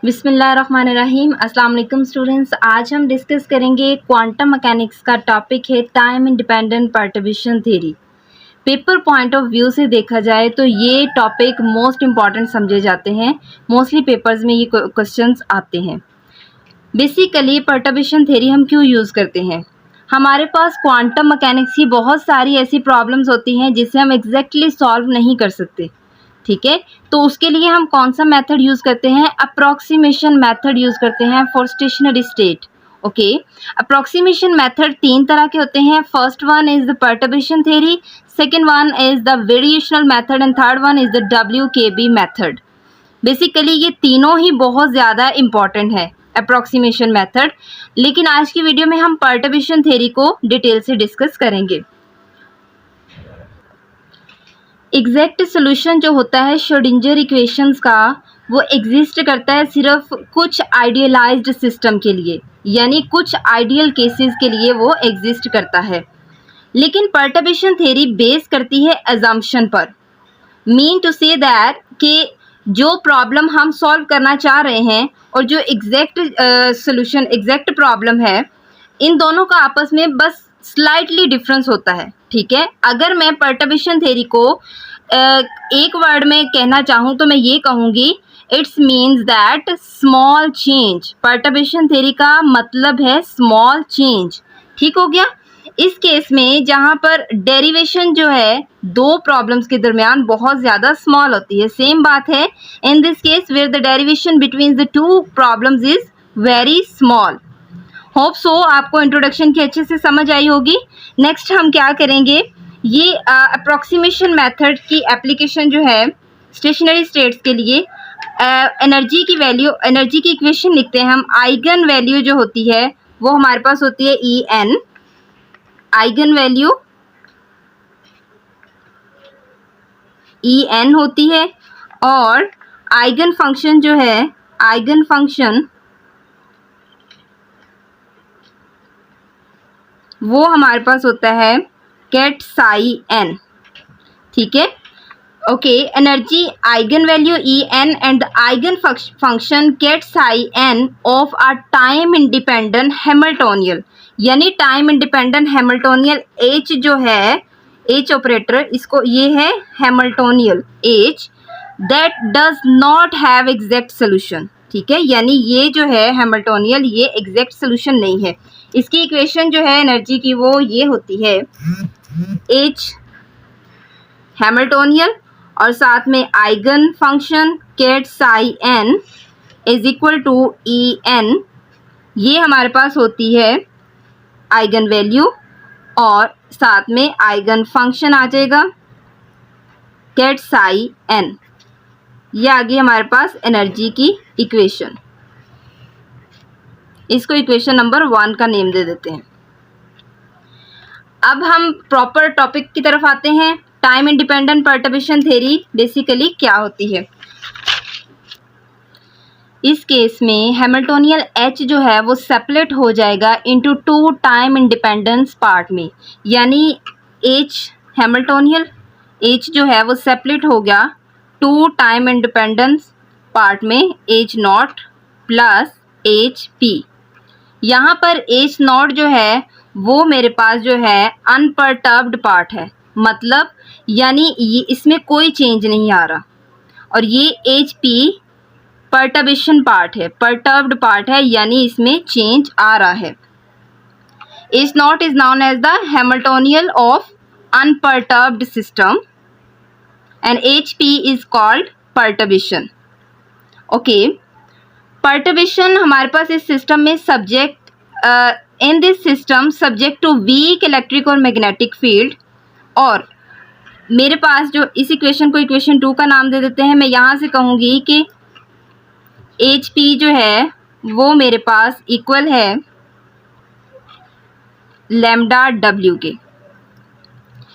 बिस्मिल्लाहिर्रहमानिर्रहीम। अस्सलाम वालेकुम स्टूडेंट्स। आज हम डिस्कस करेंगे क्वांटम मैकेनिक्स का टॉपिक है time independent perturbation theory. Paper point of view से देखा जाए तो ये टॉपिक मोस्ट इम्पॉर्टेंट समझे जाते हैं। मोस्टली पेपर्स में ये क्वेश्चंस आते हैं। बेसिकली पर्टर्बेशन थ्योरी हम क्यों यूज़ करते हैं? हमारे पास क्वांटम मैकेनिक्स की बहुत सारी ऐसी प्रॉब्लम्स होती हैं जिसे हम एग्जैक्टली सॉल्व नहीं कर सकते, ठीक है। तो उसके लिए हम कौन सा मेथड यूज़ करते हैं? अप्रॉक्सीमेशन मेथड यूज़ करते हैं for stationery state. Okay, approximation method तीन तरह के होते हैं। First one is the perturbation theory, second one is the variational method and third one is the WKB method. Basically ये तीनों ही बहुत ज़्यादा इम्पॉर्टेंट है अप्रॉक्सीमेशन मेथड, लेकिन आज की वीडियो में हम पर्टर्बेशन थ्योरी को डिटेल से डिस्कस करेंगे। एग्जैक्ट सोल्यूशन जो होता है श्रोडिंगर इक्वेशंस का, वो एग्जिस्ट करता है सिर्फ कुछ आइडियलाइज्ड सिस्टम के लिए, यानी कुछ आइडियल केसेस के लिए वो एग्जिस्ट करता है। लेकिन पर्टर्बेशन थ्योरी बेस करती है अजम्पशन पर। मीन टू से दैट कि जो प्रॉब्लम हम सॉल्व करना चाह रहे हैं और जो एग्जैक्ट सोल्यूशन एग्जैक्ट प्रॉब्लम है, इन दोनों का आपस में बस स्लाइटली डिफरेंस होता है, ठीक है। अगर मैं पर्टर्बेशन थ्योरी को एक वर्ड में कहना चाहूँ तो मैं ये कहूँगी, it's means that small change. Perturbation theory का मतलब है स्मॉल चेंज, ठीक हो गया। इस केस में जहाँ पर डेरिवेशन जो है दो प्रॉब्लम्स के दरमियान बहुत ज़्यादा स्मॉल होती है, सेम बात है in this case where the derivation between the two problems is very small. Hope so आपको इंट्रोडक्शन की अच्छे से समझ आई होगी। नेक्स्ट हम क्या करेंगे, ये अप्रॉक्सीमेशन मेथड की एप्लीकेशन जो है स्टेशनरी स्टेट्स के लिए, एनर्जी की वैल्यू, एनर्जी की इक्वेशन लिखते हैं हम। आइगन वैल्यू जो होती है वो हमारे पास होती है En, आइगन वैल्यू En होती है, और आइगन फंक्शन जो है, आइगन फंक्शन वो हमारे पास होता है कैट साई n, ठीक है। Okay, energy eigen value En and the eigen function ket psi n of a time independent Hamiltonian, यानी टाइम इंडिपेंडेंट हैमिल्टोनियन H जो है, H ऑपरेटर, इसको ये है Hamiltonian H that does not have exact solution, ठीक है। यानी ये जो है हैमिल्टोनियन, ये एग्जैक्ट सोल्यूशन नहीं है। इसकी इक्वेशन जो है एनर्जी की वो ये होती है H हैमिल्टोनियन और साथ में eigen function ket psi n is equal to En। ये हमारे पास होती है आइगन वैल्यू और साथ में आइगन फंक्शन आ जाएगा कैट साई n। ये आ गई हमारे पास एनर्जी की इक्वेशन। इसको इक्वेशन नंबर 1 का नेम दे देते हैं। अब हम प्रॉपर टॉपिक की तरफ आते हैं। Time independent perturbation theory basically क्या होती है? इस केस में हैमिल्टोनियन H जो है वो सेपरेट हो जाएगा into two time independence part में, यानी H हैमिल्टोनियन H जो है वो सेपरेट हो गया टू टाइम इंडिपेंडेंस पार्ट में, H नॉट प्लस HP। यहाँ पर H नॉट जो है वो मेरे पास जो है अनपर्टर्ब्ड पार्ट है, मतलब यानी ये इसमें कोई चेंज नहीं आ रहा, और ये HP पर्टर्बेशन पार्ट है, पर्टर्ब्ड पार्ट है, यानी इसमें चेंज आ रहा है। H naught is known as the Hamiltonian of unperturbed system and HP is called perturbation. Okay, perturbation हमारे पास इस सिस्टम में subject in this system subject to weak electric और मैग्नेटिक फील्ड, और मेरे पास जो इस इक्वेशन को इक्वेशन 2 का नाम दे देते हैं। मैं यहाँ से कहूँगी कि HP जो है वो मेरे पास इक्वल है लैम्डा W के।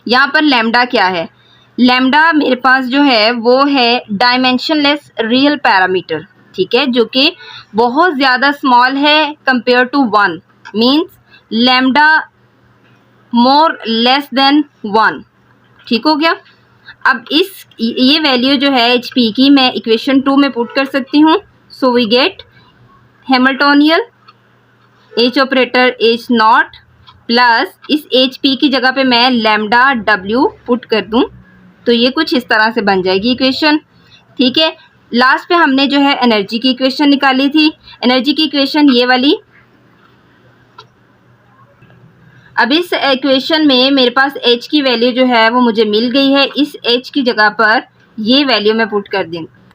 यहाँ पर लैम्डा क्या है? लैम्डा मेरे पास जो है वो है डायमेंशनलेस रियल पैरामीटर, ठीक है, जो कि बहुत ज़्यादा स्मॉल है compare to 1, means lambda more less than 1, ठीक हो गया। अब ये वैल्यू जो है HP की मैं इक्वेशन 2 में पुट कर सकती हूँ। So we get Hamiltonian H operator H not plus इस एच पी की जगह पे मैं लैम्डा W पुट कर दूं तो ये कुछ इस तरह से बन जाएगी इक्वेशन। ठीक है, लास्ट पे हमने जो है एनर्जी की इक्वेशन निकाली थी। एनर्जी की इक्वेशन ये वाली। अब इस इक्वेशन में मेरे पास H की वैल्यू जो है वो मुझे मिल गई है। इस H की जगह पर ये वैल्यू मैं पुट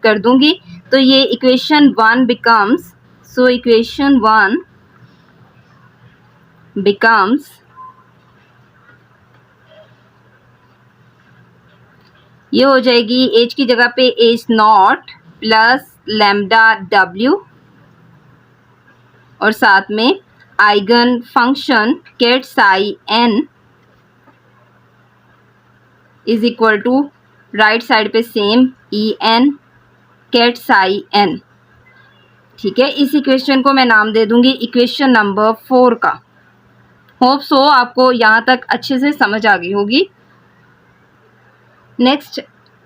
कर दूंगी तो ये equation 1 becomes, so equation 1 becomes ये हो जाएगी H की जगह पे H not plus lambda W और साथ में eigen function ket psi n is equal to right side पे same En ket psi n। ठीक है, इस इक्वेशन को मैं नाम दे दूंगी इक्वेशन नंबर 4 का। होप सो आपको यहाँ तक अच्छे से समझ आ गई होगी। Next,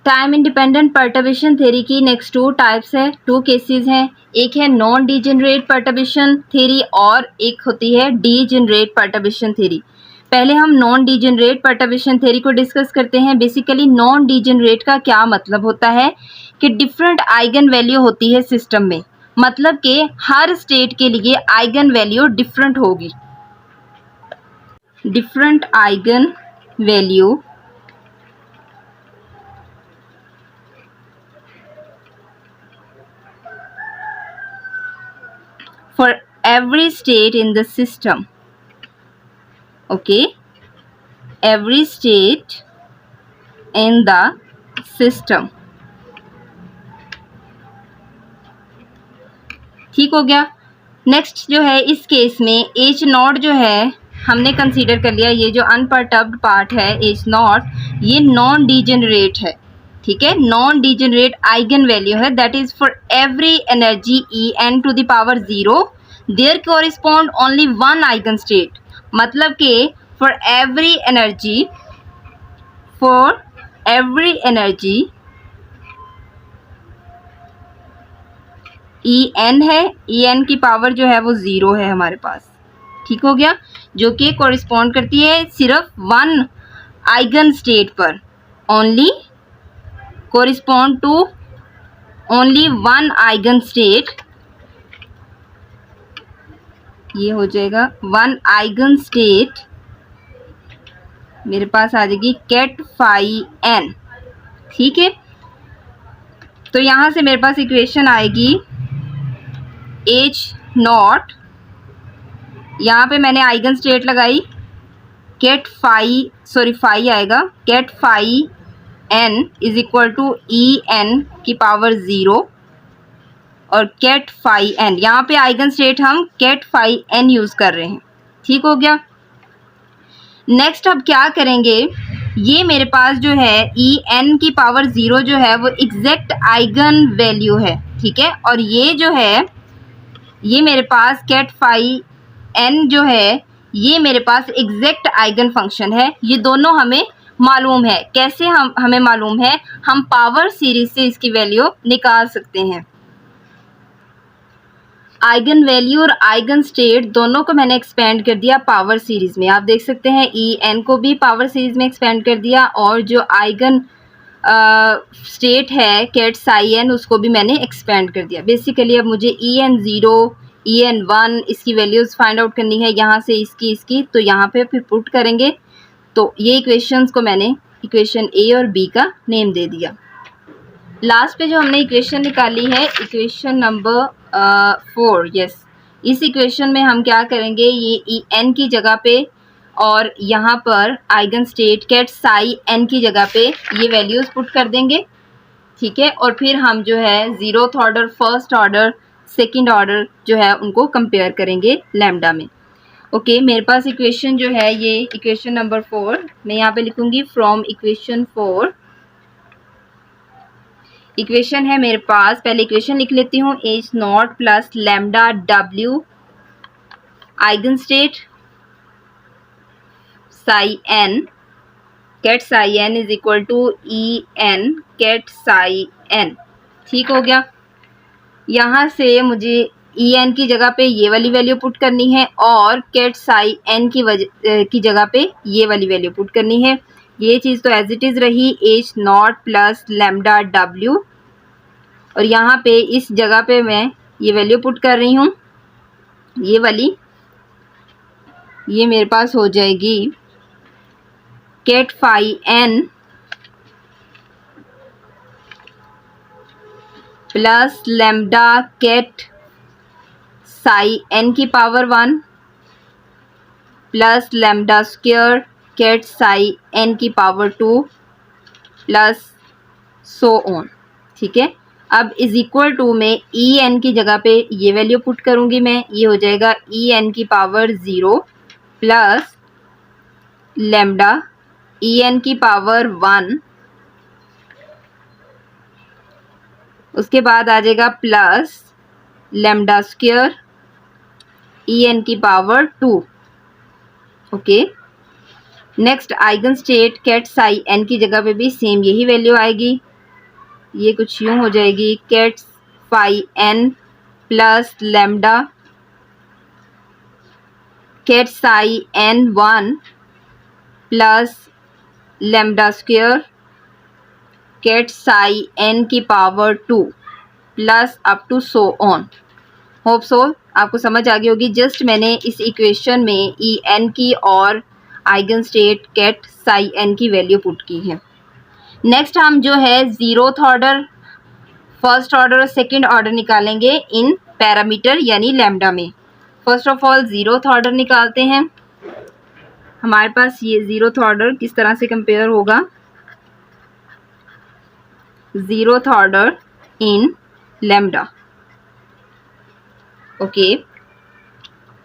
time independent perturbation theory की नेक्स्ट 2 टाइप्स है, 2 केसेस हैं। एक है नॉन डिजेनरेट पर्टर्बेशन थ्योरी और एक होती है डीजेनरेट पर्टर्बेशन थ्योरी। पहले हम नॉन डिजेनरेट पर्टर्बेशन थ्योरी को डिस्कस करते हैं। बेसिकली नॉन डिजेनरेट का क्या मतलब होता है कि डिफरेंट आइगन वैल्यू होती है सिस्टम में, मतलब कि हर स्टेट के लिए आइगन वैल्यू डिफरेंट होगी। Different eigen value for every state in the system. Okay, every state in the system. ठीक हो गया। नेक्स्ट जो है इस केस में H नॉट जो है हमने कंसीडर कर लिया, ये जो अनपर्टर्ब्ड पार्ट है H नॉट ये नॉन डिजेनरेट है। ठीक है, नॉन डिजेनरेट आइगन वैल्यू है, that is for every energy En to the power 0 there correspond only one eigenstate. मतलब कि फॉर एवरी एनर्जी En है, En की पावर जो है वो 0 है हमारे पास। ठीक हो गया, जो कि कॉरिस्पॉन्ड करती है सिर्फ वन आइगन स्टेट पर, only correspond to only one eigen state। ये हो जाएगा वन आइगन स्टेट मेरे पास आ जाएगी कैट फाई n। ठीक है, तो यहां से मेरे पास इक्वेशन आएगी H नॉट, यहाँ पे मैंने आइगन स्टेट लगाई कैट फाई आएगा ket phi n is equal to En की पावर 0 और कैट फाई n, यहाँ पे आइगन स्टेट हम कैट फाई n यूज कर रहे हैं। ठीक हो गया। नेक्स्ट अब क्या करेंगे, ये मेरे पास जो है En की पावर 0 जो है वो एग्जैक्ट आइगन वैल्यू है। ठीक है, और ये जो है ये मेरे पास कैट फाई n जो है ये मेरे पास एग्जैक्ट आइगन फंक्शन है। ये दोनों हमें मालूम है। कैसे हमें मालूम है, हम पावर सीरीज से इसकी वैल्यू निकाल सकते हैं। आइगन वैल्यू और आइगन स्टेट दोनों को मैंने एक्सपेंड कर दिया पावर सीरीज में। आप देख सकते हैं En को भी पावर सीरीज में एक्सपेंड कर दिया और जो आइगन स्टेट है कैट साई n उसको भी मैंने एक्सपेंड कर दिया। बेसिकली अब मुझे En0 En1 इसकी वैल्यूज फाइंड आउट करनी है, यहाँ से इसकी तो यहाँ पे फिर पुट करेंगे। तो ये इक्वेशंस को मैंने इक्वेशन ए और बी का नेम दे दिया। लास्ट पे जो हमने इक्वेशन निकाली है इक्वेशन नंबर 4, यस, इस इक्वेशन में हम क्या करेंगे, ये En की जगह पे और यहाँ पर eigen state ket psi n की जगह पे ये वैल्यूज पुट कर देंगे। ठीक है, और फिर हम जो है 0th order, first order, second order जो है उनको कंपेयर करेंगे लैम्डा में। ओके, मेरे पास इक्वेशन जो है ये इक्वेशन नंबर 4 मैं यहाँ पे लिखूंगी फ्रॉम इक्वेशन 4। इक्वेशन है मेरे पास, पहले इक्वेशन लिख लेती हूँ, H not plus lambda W eigen state psi n ket psi n is equal to En ket psi n। ठीक हो गया। यहाँ से मुझे ई एन की जगह पे ये वाली वैल्यू पुट करनी है और कैट साई एन की जगह पे ये वाली वैल्यू पुट करनी है। ये चीज़ तो एज इट इज़ रही H not plus lambda W, और यहाँ पे इस जगह पे मैं ये वैल्यू पुट कर रही हूँ, ये वाली, ये मेरे पास हो जाएगी ket phi N plus lambda ket psi N की power 1 plus lambda square ket psi N की पावर 2 प्लस सो ऑन। ठीक है, अब इज इक्वल टू में ई एन की जगह पे ये वैल्यू पुट करूंगी मैं, ये हो जाएगा ई एन की power 0 plus lambda E N की पावर 1, उसके बाद आ जाएगा plus lambda square E N की power 2। Okay, next eigen state ket psi N की जगह पे भी सेम यही वैल्यू आएगी, ये कुछ यूं हो जाएगी ket phi N plus lambda ket psi n 1 plus lambda square ket psi N की power 2 plus up to so on. Hope so आपको समझ आ गई होगी। जस्ट मैंने इस इक्वेशन में ई एन की और eigen state ket psi N की वैल्यू पुट की है। नेक्स्ट हम जो है जीरोथ ऑर्डर, फर्स्ट ऑर्डर और सेकंड ऑर्डर निकालेंगे इन पैरामीटर यानी लैम्डा में। First of all zeroth order निकालते हैं। हमारे पास ये जीरोथ ऑर्डर किस तरह से कंपेयर होगा, zeroth order in lambda. Okay,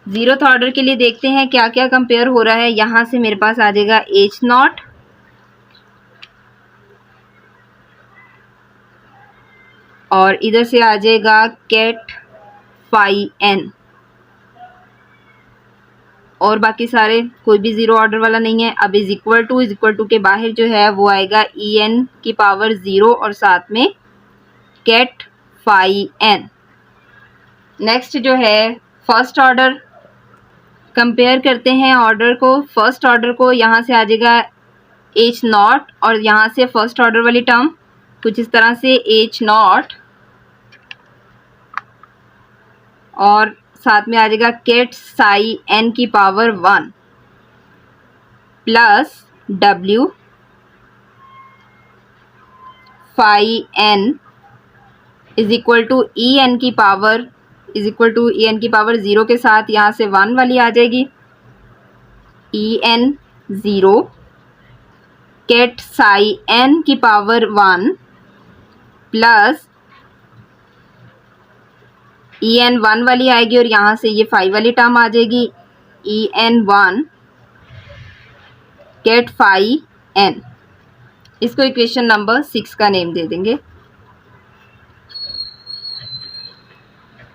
zeroth order के लिए देखते हैं क्या क्या कंपेयर हो रहा है। यहाँ से मेरे पास आ जाएगा एच नॉट और इधर से आ जाएगा कैट फाई एन, और बाकी सारे कोई भी जीरो ऑर्डर वाला नहीं है। अब इज इक्वल टू के बाहर जो है वो आएगा ई एन की पावर 0 और साथ में कैट फाई एन। नेक्स्ट जो है फर्स्ट ऑर्डर, कंपेयर करते हैं ऑर्डर को। फर्स्ट ऑर्डर को यहाँ से आ जाएगा एच नॉट और यहाँ से फर्स्ट ऑर्डर वाली टर्म कुछ इस तरह से एच नॉट और साथ में आ जाएगा कैट साई एन की power 1 plus W phi N is equal to E N की पावर 0 के साथ यहाँ से 1 वाली आ जाएगी, E N 0 ket psi N की पावर 1 प्लस ई एन 1 वाली आएगी और यहाँ से ये 5 वाली टर्म आ जाएगी, E N 1 ket phi N. इसको इक्वेशन नंबर 6 का नेम दे देंगे।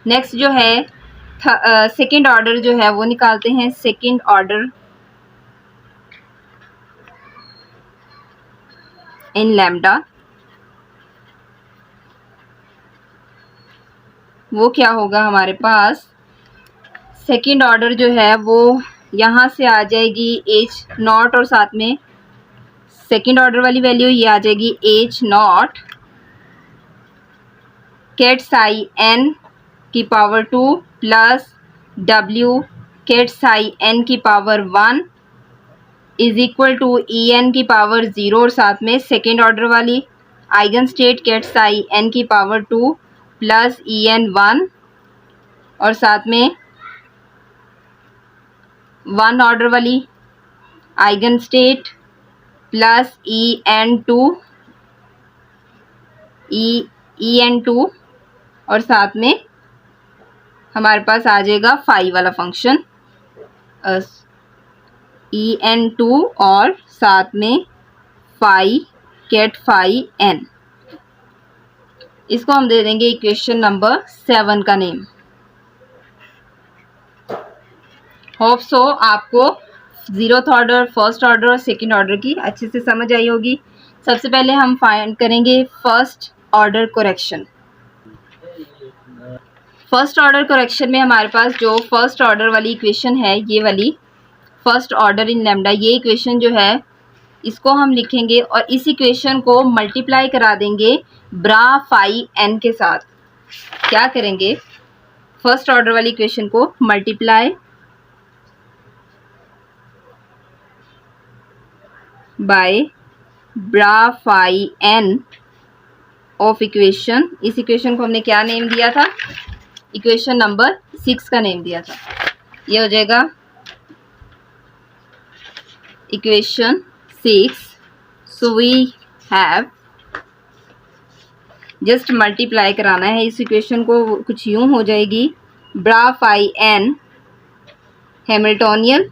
नेक्स्ट जो है सेकेंड ऑर्डर जो है वो निकालते हैं। सेकेंड ऑर्डर इन लैम्डा, वो क्या होगा हमारे पास, सेकेंड ऑर्डर जो है वो यहाँ से आ जाएगी एच नॉट और साथ में सेकेंड ऑर्डर वाली वैल्यू ये आ जाएगी H nought ket psi N की power 2 plus W ket psi N की power 1 is equal to E N की पावर 0 और साथ में सेकेंड ऑर्डर वाली eigen state ket psi N की पावर 2 प्लस ई एन 1 और साथ में 1 ऑर्डर वाली eigen state plus E n 2 और साथ में हमारे पास आ जाएगा फाई वाला फंक्शन ई एन 2 और साथ में फाई कैट फाई एन। इसको हम दे देंगे इक्वेशन नंबर 7 का नेम। होप सो आपको जीरोथ ऑर्डर, फर्स्ट ऑर्डर और सेकंड ऑर्डर की अच्छे से समझ आई होगी। सबसे पहले हम फाइंड करेंगे first order correction. First order correction में हमारे पास जो फर्स्ट ऑर्डर वाली इक्वेशन है, ये वाली फर्स्ट ऑर्डर इन लैम्डा, ये इक्वेशन जो है इसको हम लिखेंगे और इस इक्वेशन को मल्टीप्लाई करा देंगे ब्रा फाई एन के साथ। क्या करेंगे, फर्स्ट ऑर्डर वाली इक्वेशन को multiply by bra phi N of equation, इस इक्वेशन को हमने क्या नेम दिया था, इक्वेशन नंबर 6 का नेम दिया था। ये हो जाएगा equation 6। So we have, just multiply कराना है इस इक्वेशन को, कुछ यूं हो जाएगी bra phi n Hamiltonian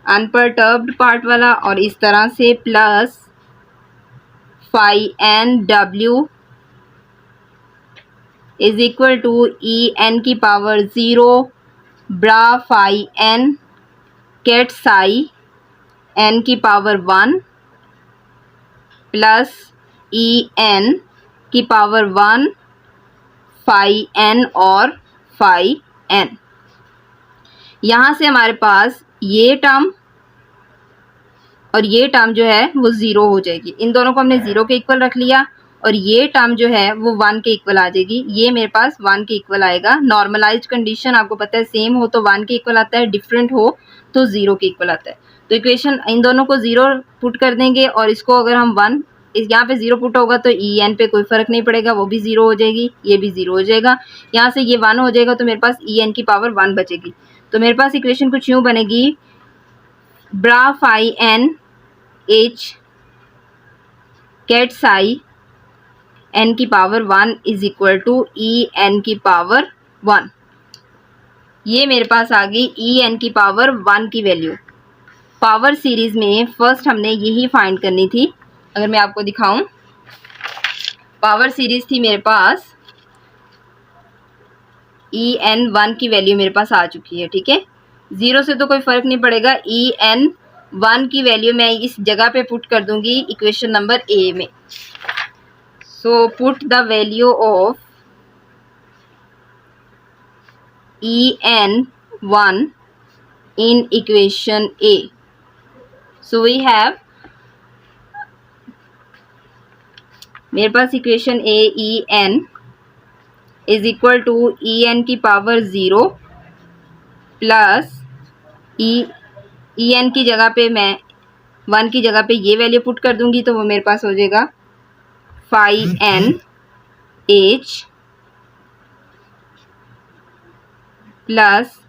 unperturbed part वाला, और इस तरह से plus phi N W is equal to E N की power 0 bra phi n ket psi N की पावर 1 प्लस ई एन की पावर 1 फाई एन और फाई एन। यहाँ से हमारे पास ये टर्म और ये टर्म जो है वो 0 हो जाएगी। इन दोनों को हमने 0 के इक्वल रख लिया और ये टर्म जो है वो 1 के इक्वल आ जाएगी। ये मेरे पास 1 के इक्वल आएगा। नॉर्मलाइज्ड कंडीशन आपको पता है, सेम हो तो 1 के इक्वल आता है, डिफरेंट हो तो 0 के इक्वल आता है। तो इक्वेशन इन दोनों को 0 पुट कर देंगे और इसको अगर हम 1, इस यहाँ पे 0 पुट होगा तो ई एन पे कोई फर्क नहीं पड़ेगा, वो भी 0 हो जाएगी, ये भी 0 हो जाएगा। यहाँ से ये 1 हो जाएगा तो मेरे पास ई एन की पावर 1 बचेगी। तो मेरे पास इक्वेशन कुछ यूँ बनेगी, bra phi N H ket psi N की power 1 is equal to E N की पावर 1। ये मेरे पास आ गई ई एन की पावर 1 की वैल्यू। पावर सीरीज में फर्स्ट हमने यही फाइंड करनी थी। अगर मैं आपको दिखाऊं, पावर सीरीज थी मेरे पास ई एन 1 की वैल्यू मेरे पास आ चुकी है, ठीक है। 0 से तो कोई फर्क नहीं पड़ेगा, ई एन 1 की वैल्यू मैं इस जगह पे पुट कर दूंगी इक्वेशन नंबर ए में। So put the value of E N 1 in equation A. So we have, मेरे पास equation A E N is equal to E N की पावर 0 प्लस ई एन की जगह पे मैं 1 की जगह पे ये वैल्यू पुट कर दूंगी तो वो मेरे पास हो जाएगा फाई एन एच प्लस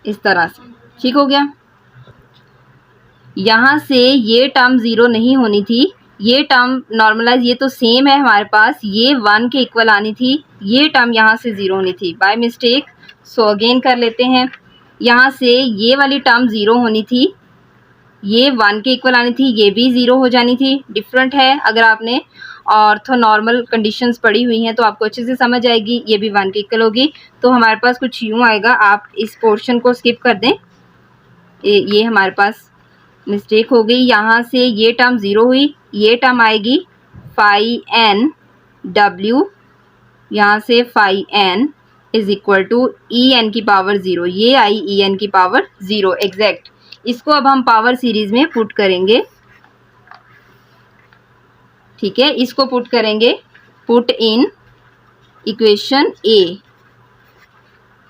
इस तरह से, ठीक हो गया। यहाँ से ये टर्म 0 नहीं होनी थी, ये टर्म नॉर्मलाइज, ये तो सेम है हमारे पास, ये 1 के इक्वल आनी थी, ये टर्म यहाँ से 0 होनी थी बाय मिस्टेक। सो अगेन कर लेते हैं, यहाँ से ये वाली टर्म 0 होनी थी, ये 1 के इक्वल आनी थी, ये भी 0 हो जानी थी। डिफरेंट है, अगर आपने ऑर्थो नॉर्मल कंडीशंस पढ़ी हुई हैं तो आपको अच्छे से समझ आएगी। ये भी 1 के इक्वल होगी। तो हमारे पास कुछ यूँ आएगा, आप इस पोर्शन को स्किप कर दें, ये हमारे पास मिस्टेक हो गई। यहाँ से ये टर्म 0 हुई, ये टर्म आएगी फाई एन डब्ल्यू, यहाँ से phi N is equal to E N की पावर 0, ये आई ई एन की पावर 0 एग्जैक्ट। इसको अब हम पावर सीरीज में पुट करेंगे, ठीक है, इसको पुट करेंगे, पुट इन इक्वेशन ए।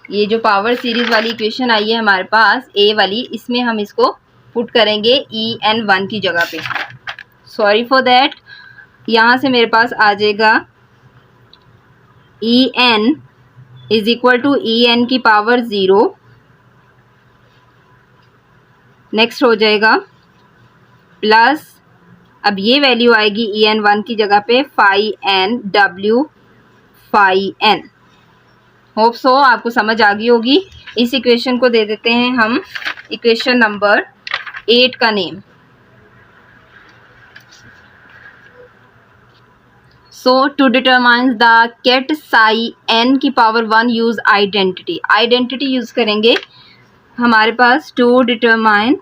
ये जो पावर सीरीज वाली इक्वेशन आई है हमारे पास ए वाली, इसमें हम इसको पुट करेंगे ई एन 1 की जगह पे। सॉरी फॉर दैट, यहाँ से मेरे पास आ जाएगा E N is equal to E N की पावर 0, नेक्स्ट हो जाएगा प्लस, अब ये वैल्यू आएगी ई एन 1 की जगह पे phi N W phi N. Hope so आपको समझ आ गई होगी। इस इक्वेशन को दे देते हैं हम इक्वेशन नंबर 8 का name. So to determine the ket psi N की power 1 use identity. Identity use करेंगे हमारे पास to determine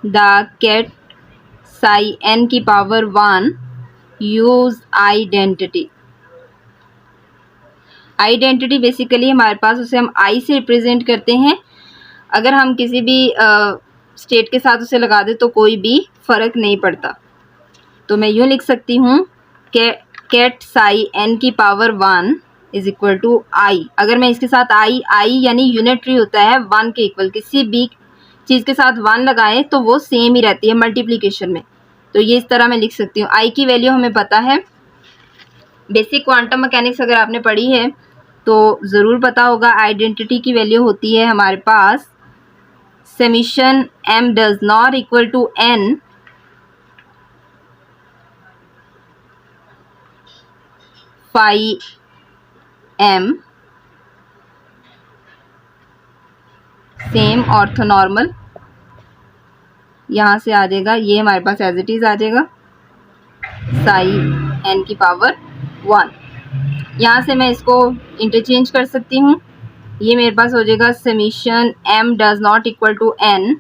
the ket psi N की power 1 use identity. Identity basically हमारे पास, उसे हम आई से रिप्रेजेंट करते हैं। अगर हम किसी भी स्टेट के साथ उसे लगा दें तो कोई भी फर्क नहीं पड़ता। तो मैं यूँ लिख सकती हूँ कैट साई n की पावर 1 इज इक्वल टू आई। अगर मैं इसके साथ आई यानी यूनिटरी होता है 1 के इक्वल, किसी भी चीज़ के साथ 1 लगाएं तो वो सेम ही रहती है मल्टीप्लिकेशन में। तो ये इस तरह मैं लिख सकती हूँ। आई की वैल्यू हमें पता है, बेसिक क्वांटम मैकेनिक्स अगर आपने पढ़ी है तो ज़रूर पता होगा। आइडेंटिटी की वैल्यू होती है हमारे पास summation m does not equal to n phi m same orthonormal, यहाँ से आ जाएगा, ये हमारे पास एज इट इज़ आ जाएगा साई n की पावर 1। यहाँ से मैं इसको इंटरचेंज कर सकती हूँ। ये मेरे पास हो जाएगा summation m does not equal to n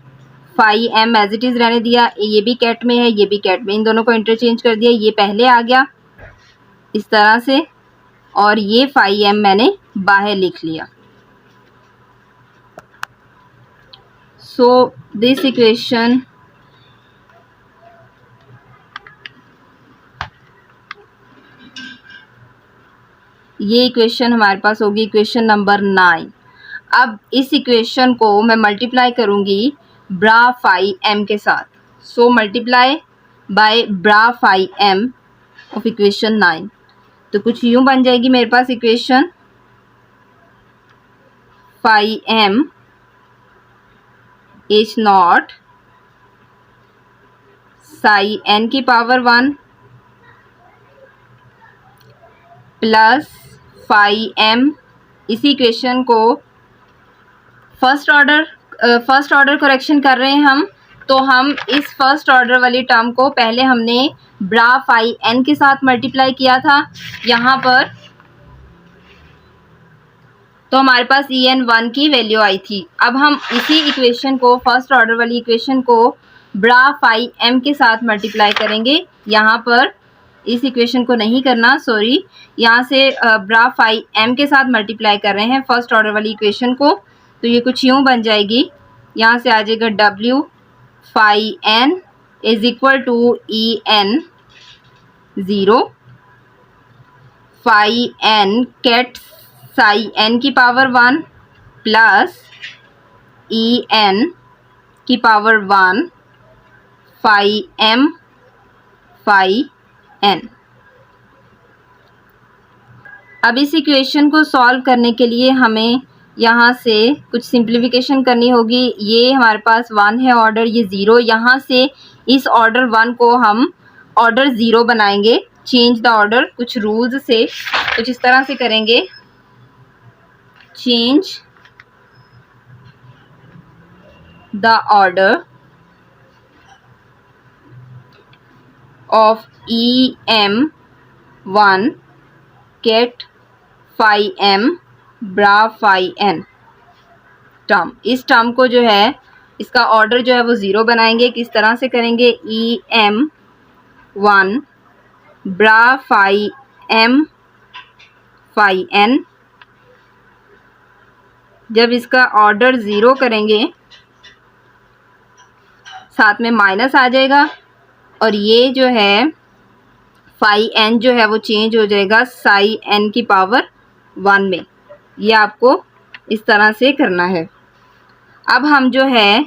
phi m as it is रहने दिया, ये भी कैट में है, ये भी कैट में, इन दोनों को इंटरचेंज कर दिया, ये पहले आ गया इस तरह से, और ये फाई m मैंने बाहर लिख लिया। सो दिस इक्वेशन ये इक्वेशन हमारे पास होगी इक्वेशन नंबर 9। अब इस इक्वेशन को मैं मल्टीप्लाई करूँगी ब्रा फाई m के साथ। So multiply by bra phi m of equation 9। तो कुछ यूँ बन जाएगी मेरे पास equation phi m is not psi n की पावर 1 प्लस फाई m। इसी इक्वेशन को फर्स्ट ऑर्डर करेक्शन कर रहे हैं हम, तो हम इस फर्स्ट ऑर्डर वाली टर्म को पहले हमने ब्रा फाई n के साथ मल्टीप्लाई किया था यहाँ पर, तो हमारे पास en1 की वैल्यू आई थी। अब हम इसी इक्वेशन को, फर्स्ट ऑर्डर वाली इक्वेशन को ब्रा फाई m के साथ मल्टीप्लाई करेंगे। यहाँ पर इस इक्वेशन को नहीं करना, सॉरी, यहाँ से ब्रा फाई m के साथ मल्टीप्लाई कर रहे हैं फर्स्ट ऑर्डर वाली इक्वेशन को। तो ये कुछ यूँ बन जाएगी, यहाँ से आ जाएगा w phi n is equal to E N 0 phi n ket psi n की पावर 1 प्लस ई एन की power 1 phi m phi n। अब इस इक्वेशन को सॉल्व करने के लिए हमें यहाँ से कुछ सिंप्लीफिकेशन करनी होगी। ये हमारे पास 1 है ऑर्डर, ये 0, यहाँ से इस ऑर्डर 1 को हम ऑर्डर 0 बनाएंगे, चेंज द ऑर्डर कुछ रूल्स से, कुछ इस तरह से करेंगे, change the order of em1 ket phi m bra phi n term. इस टर्म को जो है, इसका ऑर्डर जो है वो 0 बनाएंगे। किस तरह से करेंगे, em1 ब्रा फाई m फाई n, जब इसका ऑर्डर 0 करेंगे साथ में माइनस आ जाएगा, और ये जो है फाई n जो है वो चेंज हो जाएगा साई n की पावर 1 में। ये आपको इस तरह से करना है। अब हम जो है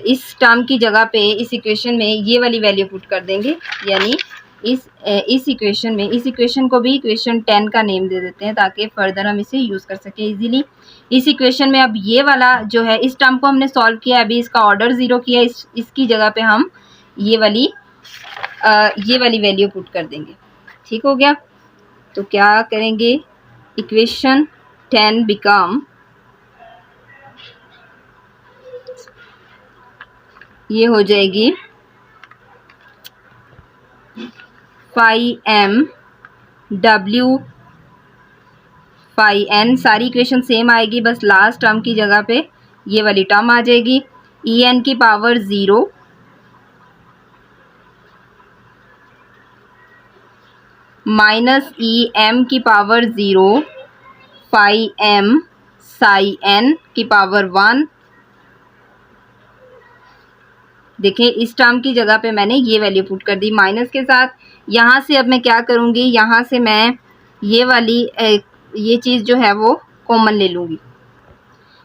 इस टर्म की जगह पे इस इक्वेशन में ये वाली वैल्यू पुट कर देंगे, यानी इस इक्वेशन में, इस इक्वेशन को भी इक्वेशन 10 का नेम दे देते हैं ताकि फर्दर हम इसे यूज़ कर सकें इजीली। इस इक्वेशन में अब ये वाला जो है, इस टर्म को हमने सॉल्व किया, अभी इसका ऑर्डर 0 किया, इसकी जगह पे हम ये वाली वैल्यू पुट कर देंगे। ठीक हो गया। तो क्या करेंगे, इक्वेशन 10 बिकम, ये हो जाएगी phi m w phi n, सारी इक्वेशन सेम आएगी, बस लास्ट टर्म की जगह पे ये वाली टर्म आ जाएगी, ई एन की पावर 0 माइनस ई एम की power 0 phi M psi N की पावर 1। देखें, इस टर्म की जगह पे मैंने ये वैल्यू पुट कर दी माइनस के साथ। यहाँ से अब मैं क्या करूँगी, यहाँ से मैं ये वाली ये चीज़ जो है वो कॉमन ले लूँगी।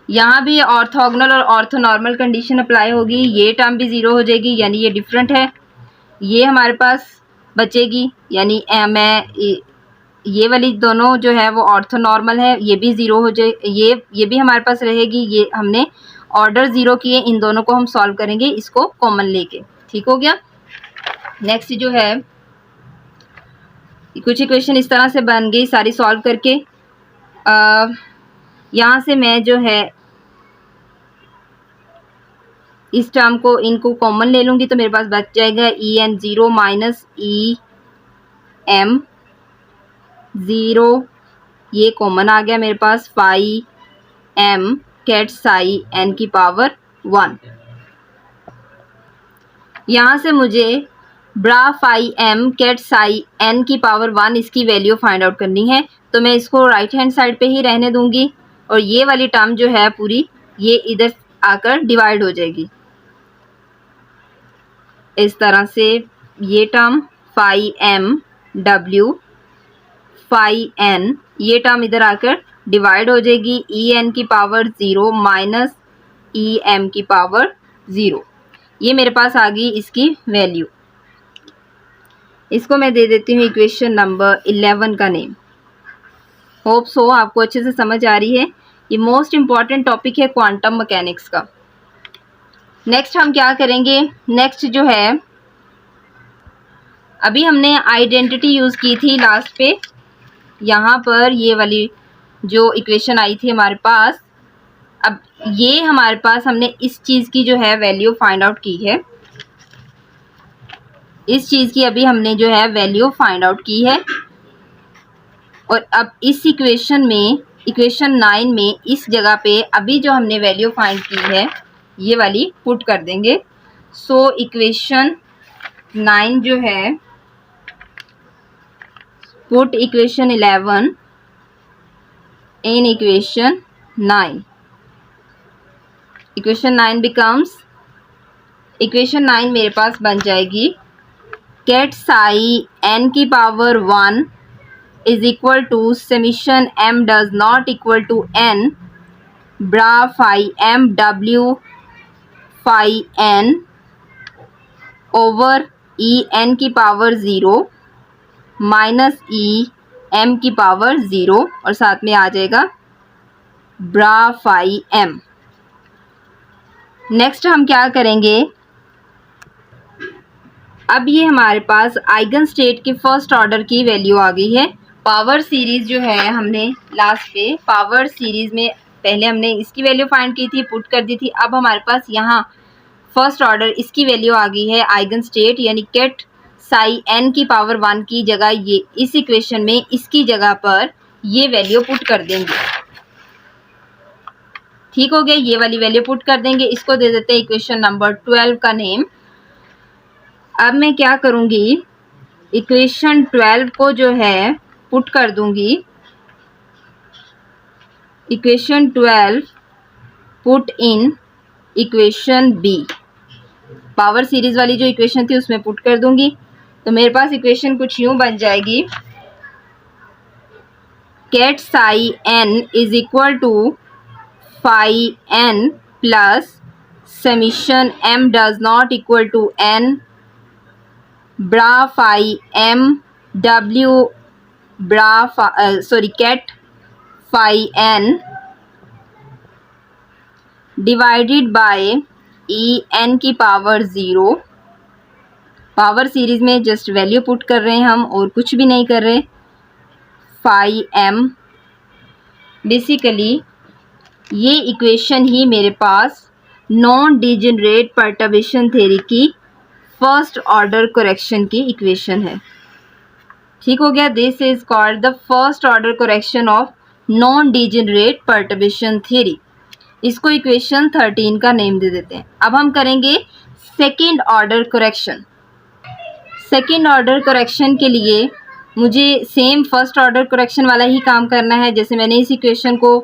यहाँ भी ऑर्थोगोनल और ऑर्थोनॉर्मल कंडीशन अप्लाई होगी, ये टर्म भी ज़ीरो हो जाएगी, यानी ये डिफरेंट है। ये हमारे पास बचेगी, यानी मैं ये वाली दोनों जो है वो ऑर्थोनॉर्मल है, ये भी ज़ीरो हो जाए, ये भी हमारे पास रहेगी। ये हमने ऑर्डर ज़ीरो किए, इन दोनों को हम सॉल्व करेंगे इसको कॉमन लेके। ठीक हो गया। नेक्स्ट जो है, कुछ इक्वेशन इस तरह से बन गई सारी सॉल्व करके। यहाँ से मैं जो है इस टर्म को इनको कॉमन ले लूँगी, तो मेरे पास बच जाएगा E N 0 minus E m 0, ये कॉमन आ गया मेरे पास, phi m ket psi N की पावर 1। यहाँ से मुझे bra phi m ket psi N की पावर 1 इसकी वैल्यू फाइंड आउट करनी है, तो मैं इसको राइट हैंड साइड पे ही रहने दूंगी और ये वाली टर्म जो है पूरी ये इधर आकर डिवाइड हो जाएगी इस तरह से। ये term phi M W phi N, ये टर्म इधर आकर डिवाइड हो जाएगी, ई एन की पावर 0 माइनस ई एम की पावर 0। ये मेरे पास आ गई इसकी वैल्यू। इसको मैं दे देती हूँ इक्वेशन नंबर 11 का नेम। होप सो आपको अच्छे से समझ आ रही है। ये मोस्ट इम्पॉर्टेंट टॉपिक है क्वांटम मैकेनिक्स का। नेक्स्ट हम क्या करेंगे, नेक्स्ट जो है, अभी हमने आइडेंटिटी यूज़ की थी लास्ट पे, यहाँ पर ये वाली जो इक्वेशन आई थी हमारे पास। अब ये हमारे पास हमने इस चीज़ की जो है वैल्यू फाइंड आउट की है, इस चीज़ की अभी हमने जो है वैल्यू फाइंड आउट की है। और अब इस इक्वेशन में, इक्वेशन 9 में इस जगह पे अभी जो हमने वैल्यू फाइंड की है ये वाली पुट कर देंगे। सो इक्वेशन 9 जो है, put equation 11 in equation 9। Equation 9 becomes, equation 9 मेरे पास बन जाएगी कैट साई एन की power 1 is equal to summation M does not equal to N bra phi M W phi N over E N की power 0 minus E M की power 0 और साथ में आ जाएगा ब्रा फाई एम। नेक्स्ट हम क्या करेंगे, अब ये हमारे पास आइगन स्टेट के फर्स्ट ऑर्डर की वैल्यू आ गई है। पावर सीरीज जो है हमने लास्ट पे पावर सीरीज में पहले हमने इसकी वैल्यू फाइंड की थी, पुट कर दी थी। अब हमारे पास यहाँ फर्स्ट ऑर्डर इसकी वैल्यू आ गई है आइगन स्टेट, यानी कैट साई एन की पावर 1 की जगह ये इस इक्वेशन में इसकी जगह पर ये वैल्यू पुट कर देंगे। ठीक हो गया, ये वाली वैल्यू पुट कर देंगे। इसको दे देते हैं इक्वेशन नंबर 12 का नेम। अब मैं क्या करूँगी, इक्वेशन 12 को जो है पुट कर दूंगी, equation 12 put in equation B. Power series वाली जो इक्वेशन थी उसमें पुट कर दूंगी, तो मेरे पास इक्वेशन कुछ यूं बन जाएगी, ket psi N is equal to phi N plus summation M does not equal to N bra phi M W bra ket phi N divided by E N की पावर 0। पावर सीरीज में just value put कर रहे हैं हम और कुछ भी नहीं कर रहे। फाई एम, बेसिकली ये इक्वेशन ही मेरे पास नॉन डिजेनरेट पर्टर्बेशन थ्योरी की फर्स्ट ऑर्डर करेक्शन की इक्वेशन है। ठीक हो गया, this is called the first order correction of non degenerate perturbation theory. इसको इक्वेशन 13 का नेम दे देते हैं। अब हम करेंगे second order correction. Second order correction के लिए मुझे सेम फर्स्ट ऑर्डर करेक्शन वाला ही काम करना है। जैसे मैंने इस इक्वेशन को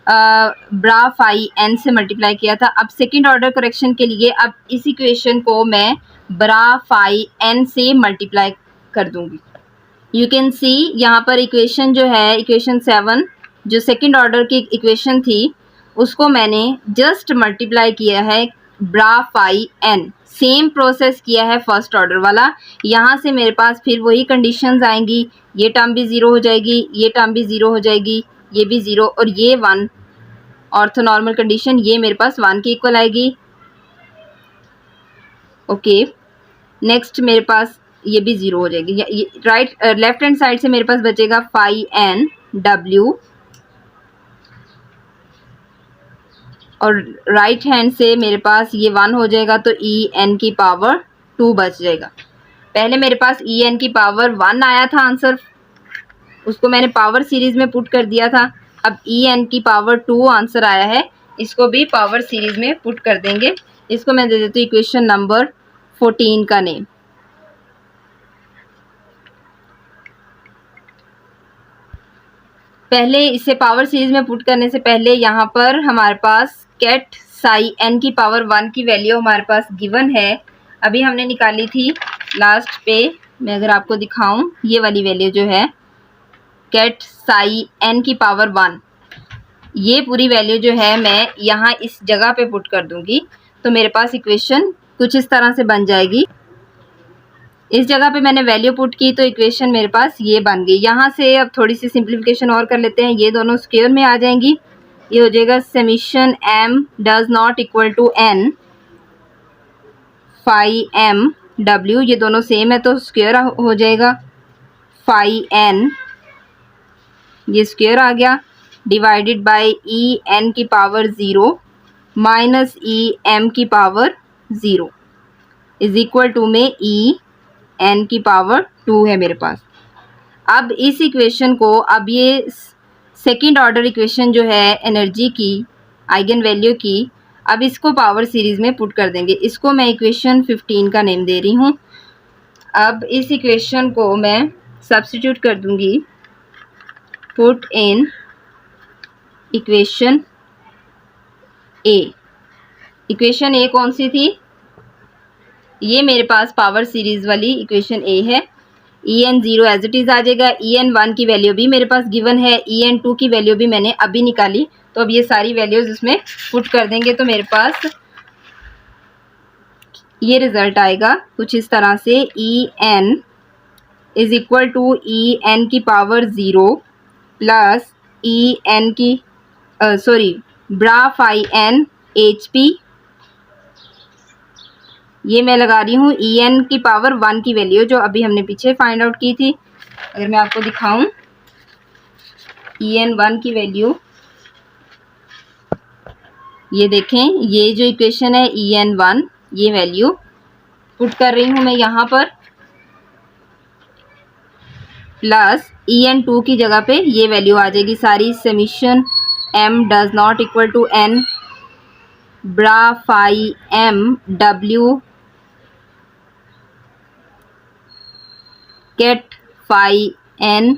ब्रा फाई एन से मल्टीप्लाई किया था, अब सेकंड ऑर्डर करेक्शन के लिए अब इस इक्वेशन को मैं ब्रा फाई एन से मल्टीप्लाई कर दूंगी। यू कैन सी यहाँ पर इक्वेशन जो है, इक्वेशन 7 जो सेकंड ऑर्डर की इक्वेशन थी, उसको मैंने जस्ट मल्टीप्लाई किया है ब्रा फाई एन। सेम प्रोसेस किया है फर्स्ट ऑर्डर वाला। यहाँ से मेरे पास फिर वही कंडीशंस आएंगी, ये टर्म भी ज़ीरो हो जाएगी, ये टर्म भी ज़ीरो हो जाएगी, ये भी ज़ीरो, और ये 1 ऑर्थोनॉर्मल कंडीशन, ये मेरे पास 1 के इक्वल आएगी। ओके, नेक्स्ट मेरे पास ये भी ज़ीरो हो जाएगी। राइट लेफ्ट हैंड साइड से मेरे पास बचेगा फाई एन डब्ल्यू, और राइट हैंड से मेरे पास ये 1 हो जाएगा, तो ई एन की पावर 2 बच जाएगा। पहले मेरे पास ई एन की पावर 1 आया था आंसर, उसको मैंने पावर सीरीज में पुट कर दिया था। अब ई एन की पावर 2 आंसर आया है, इसको भी पावर सीरीज में पुट कर देंगे। इसको मैं दे देती हूँ इक्वेशन नंबर 14 का नेम। पहले इसे पावर सीरीज में पुट करने से पहले यहाँ पर हमारे पास कैट साई एन की पावर 1 की वैल्यू हमारे पास गिवन है, अभी हमने निकाली थी लास्ट पे। मैं अगर आपको दिखाऊं, ये वाली वैल्यू जो है कैट साई एन की पावर 1, ये पूरी वैल्यू जो है मैं यहाँ इस जगह पे पुट कर दूंगी, तो मेरे पास इक्वेशन कुछ इस तरह से बन जाएगी। इस जगह पे मैंने वैल्यू पुट की तो इक्वेशन मेरे पास ये बन गई। यहाँ से अब थोड़ी सी सिंप्लीफिकेशन और कर लेते हैं, ये दोनों स्क्वायर में आ जाएंगी। ये हो जाएगा summation m does not equal to n phi m w, ये दोनों सेम है तो स्क्वायर हो जाएगा। फाई n ये स्क्वायर आ गया, डिवाइडेड बाय ई एन की पावर 0 माइनस ई एम की पावर 0 इज इक्वल टू में ई एन की पावर 2 है मेरे पास। अब इस इक्वेशन को, अब ये सेकंड ऑर्डर इक्वेशन जो है एनर्जी की, आइगन वैल्यू की, अब इसको पावर सीरीज में पुट कर देंगे। इसको मैं इक्वेशन 15 का नेम दे रही हूँ। अब इस इक्वेशन को मैं सब्स्टिट्यूट कर दूंगी, put in equation A. Equation A कौन सी थी? ये मेरे पास पावर सीरीज वाली इक्वेशन ए है। E N 0 as it is आ जाएगा, ई एन 1 की वैल्यू भी मेरे पास गिवन है, ई एन 2 की वैल्यू भी मैंने अभी निकाली, तो अब ये सारी वैल्यूज़ इसमें पुट कर देंगे तो मेरे पास ये रिज़ल्ट आएगा कुछ इस तरह से। E N is equal to E N की पावर 0 प्लस ई एन की bra phi N H P, ये मैं लगा रही हूँ ई एन की पावर 1 की वैल्यू जो अभी हमने पीछे फाइंड आउट की थी। अगर मैं आपको दिखाऊं ई एन 1 की वैल्यू, ये देखें, ये जो इक्वेशन है ई एन 1, ये वैल्यू पुट कर रही हूँ मैं यहाँ पर, प्लस ई एन 2 की जगह पे ये वैल्यू आ जाएगी सारी। Summation m does not equal to n bra phi m w ket phi n,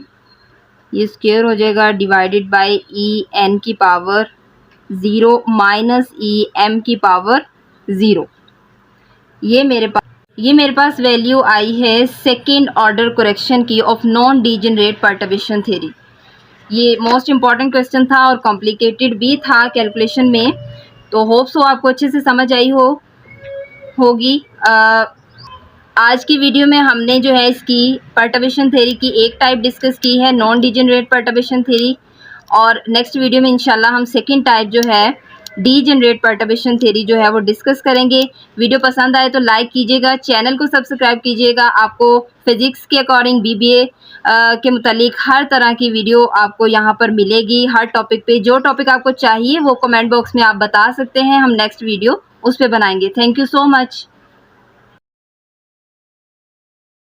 ये स्क्वायर हो जाएगा, डिवाइडेड बाय ई एन की पावर 0 माइनस ई एम की पावर 0। ये मेरे पास वैल्यू आई है सेकेंड ऑर्डर करेक्शन की of non degenerate perturbation theory. ये मोस्ट इम्पॉर्टेंट क्वेश्चन था और कॉम्प्लिकेटेड भी था कैलकुलेशन में, तो होप सो आपको अच्छे से समझ आई होगी। आज की वीडियो में हमने जो है इसकी पर्टर्बेशन थ्योरी की एक टाइप डिस्कस की है, नॉन डीजेनरेट पर्टर्बेशन थ्योरी, और नेक्स्ट वीडियो में इंशाल्लाह हम सेकंड टाइप जो है डीजेनरेट पर्टर्बेशन थ्योरी जो है वो डिस्कस करेंगे। वीडियो पसंद आए तो लाइक कीजिएगा, चैनल को सब्सक्राइब कीजिएगा। आपको फिजिक्स के अकॉर्डिंग बीबीए के मुतालिक हर तरह की वीडियो आपको यहाँ पर मिलेगी। हर टॉपिक पे जो टॉपिक आपको चाहिए वो कमेंट बॉक्स में आप बता सकते हैं, हम नेक्स्ट वीडियो उस पर बनाएंगे। Thank you so much.